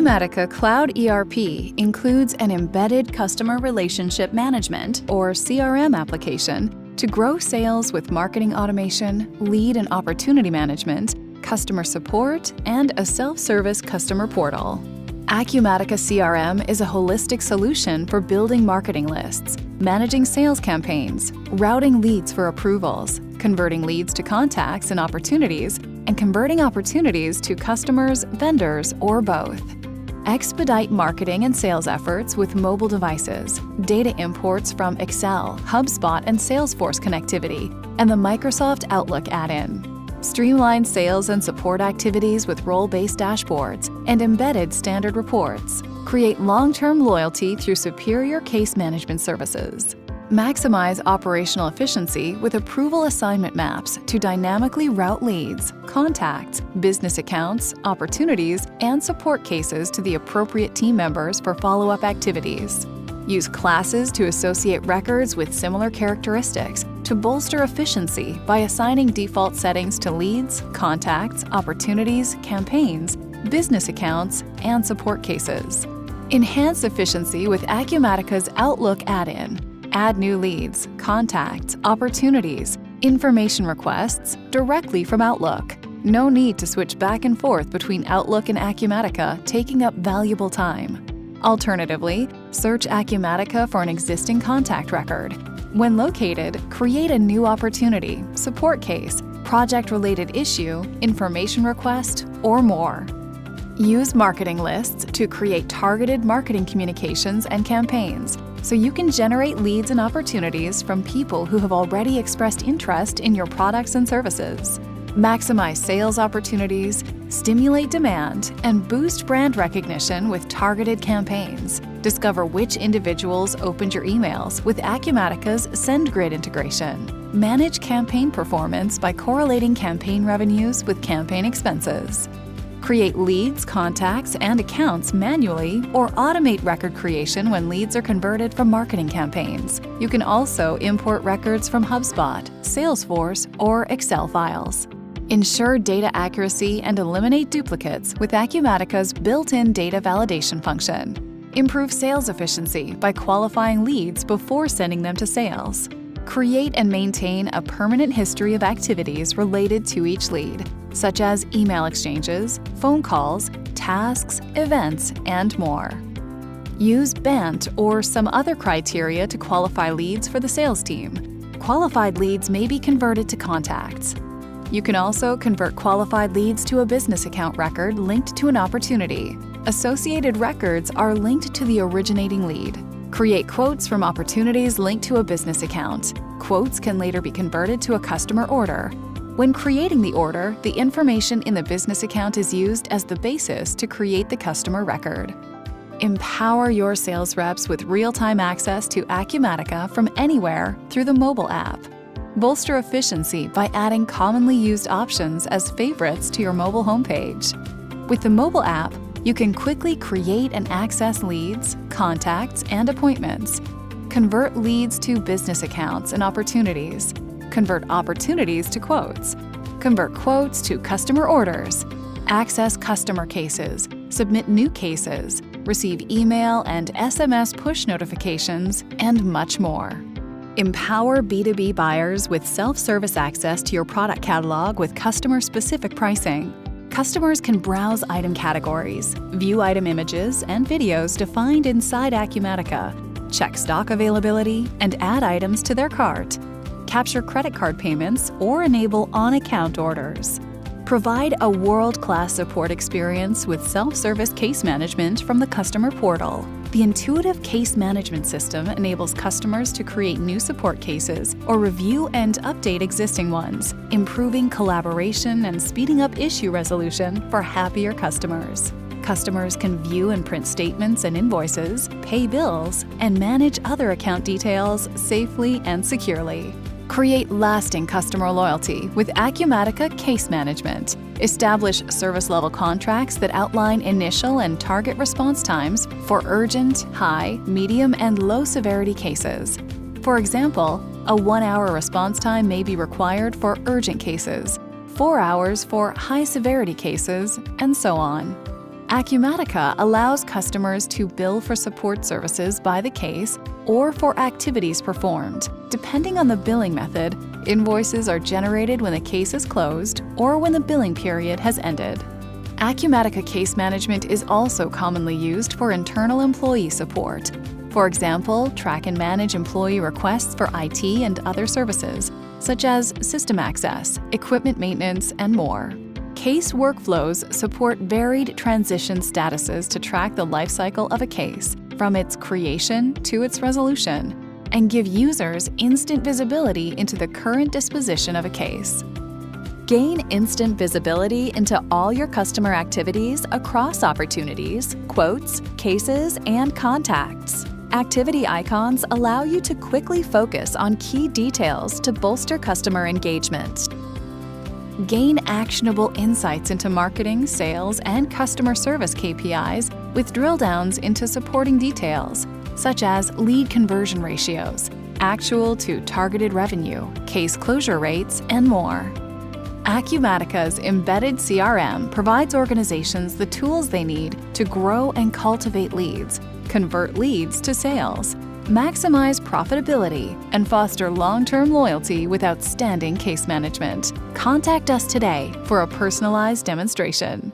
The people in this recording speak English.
Acumatica Cloud ERP includes an embedded customer relationship management or CRM application to grow sales with marketing automation, lead and opportunity management, customer support, and a self-service customer portal. Acumatica CRM is a holistic solution for building marketing lists, managing sales campaigns, routing leads for approvals, converting leads to contacts and opportunities, and converting opportunities to customers, vendors, or both. Expedite marketing and sales efforts with mobile devices, data imports from Excel, HubSpot, and Salesforce connectivity, and the Microsoft Outlook add-in. Streamline sales and support activities with role-based dashboards and embedded standard reports. Create long-term loyalty through superior case management services. Maximize operational efficiency with approval assignment maps to dynamically route leads, contacts, business accounts, opportunities, and support cases to the appropriate team members for follow-up activities. Use classes to associate records with similar characteristics to bolster efficiency by assigning default settings to leads, contacts, opportunities, campaigns, business accounts, and support cases. Enhance efficiency with Acumatica's Outlook add-in. Add new leads, contacts, opportunities, information requests directly from Outlook. No need to switch back and forth between Outlook and Acumatica, taking up valuable time. Alternatively, search Acumatica for an existing contact record. When located, create a new opportunity, support case, project-related issue, information request, or more. Use marketing lists to create targeted marketing communications and campaigns, so you can generate leads and opportunities from people who have already expressed interest in your products and services. Maximize sales opportunities, stimulate demand, and boost brand recognition with targeted campaigns. Discover which individuals opened your emails with Acumatica's SendGrid integration. Manage campaign performance by correlating campaign revenues with campaign expenses. Create leads, contacts, and accounts manually or automate record creation when leads are converted from marketing campaigns. You can also import records from HubSpot, Salesforce, or Excel files. Ensure data accuracy and eliminate duplicates with Acumatica's built-in data validation function. Improve sales efficiency by qualifying leads before sending them to sales. Create and maintain a permanent history of activities related to each lead, such as email exchanges, phone calls, tasks, events, and more. Use BANT or some other criteria to qualify leads for the sales team. Qualified leads may be converted to contacts. You can also convert qualified leads to a business account record linked to an opportunity. Associated records are linked to the originating lead. Create quotes from opportunities linked to a business account. Quotes can later be converted to a customer order. When creating the order, the information in the business account is used as the basis to create the customer record. Empower your sales reps with real-time access to Acumatica from anywhere through the mobile app. Bolster efficiency by adding commonly used options as favorites to your mobile homepage. With the mobile app, you can quickly create and access leads, contacts, and appointments. Convert leads to business accounts and opportunities. Convert opportunities to quotes. Convert quotes to customer orders. Access customer cases. Submit new cases. Receive email and SMS push notifications, and much more. Empower B2B buyers with self-service access to your product catalog with customer-specific pricing. Customers can browse item categories, view item images and videos defined inside Acumatica, check stock availability, and add items to their cart. Capture credit card payments or enable on-account orders. Provide a world-class support experience with self-service case management from the customer portal. The intuitive case management system enables customers to create new support cases or review and update existing ones, improving collaboration and speeding up issue resolution for happier customers. Customers can view and print statements and invoices, pay bills, and manage other account details safely and securely. Create lasting customer loyalty with Acumatica Case Management. Establish service-level contracts that outline initial and target response times for urgent, high, medium, and low-severity cases. For example, a 1-hour response time may be required for urgent cases, 4 hours for high-severity cases, and so on. Acumatica allows customers to bill for support services by the case or for activities performed. Depending on the billing method, invoices are generated when the case is closed or when the billing period has ended. Acumatica Case Management is also commonly used for internal employee support. For example, track and manage employee requests for IT and other services, such as system access, equipment maintenance, and more. Case workflows support varied transition statuses to track the lifecycle of a case, from its creation to its resolution, and give users instant visibility into the current disposition of a case. Gain instant visibility into all your customer activities across opportunities, quotes, cases, and contacts. Activity icons allow you to quickly focus on key details to bolster customer engagement. Gain actionable insights into marketing, sales, and customer service KPIs with drill downs into supporting details, such as lead conversion ratios, actual to targeted revenue, case closure rates, and more. Acumatica's embedded CRM provides organizations the tools they need to grow and cultivate leads, convert leads to sales, maximize profitability, and foster long-term loyalty with outstanding case management. Contact us today for a personalized demonstration.